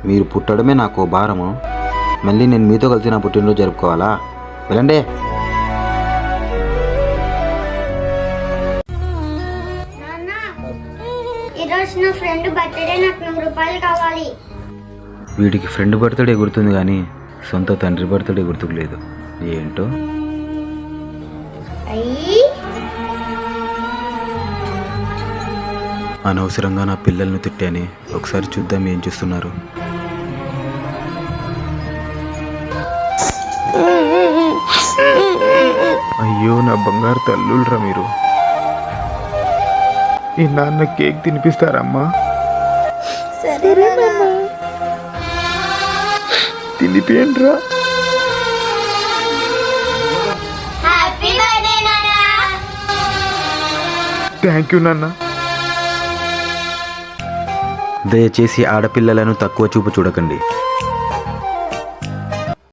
మీరు పుట్టడమే నాకు భారము, మళ్ళీ నేను మీతో కలిసి నా పుట్టినరోజు జరుపుకోవాలా? వెళ్ళండి. ఈరోజు నా ఫ్రెండ్ బర్త్డే, నాకు 100 రూపాయలు కావాలి. వీడికి ఫ్రెండ్ బర్త్డే గుర్తుంది కానీ సొంత తండ్రి బర్త్డే గుర్తుకులేదు. ఏంటో అనవసరంగా నా పిల్లల్ని తిట్టాని. ఒకసారి చూద్దాం ఏం చేస్తున్నారు. అయ్యో నా బంగారు తల్లులరా మీరు. ఈ నాన్న కేక్ తినిపిస్తారమ్మా? తినిపియండిరా. థ్యాంక్ యూ నాన్న. దయచేసి ఆడపిల్లలను తక్కువ చూపు చూడకండి.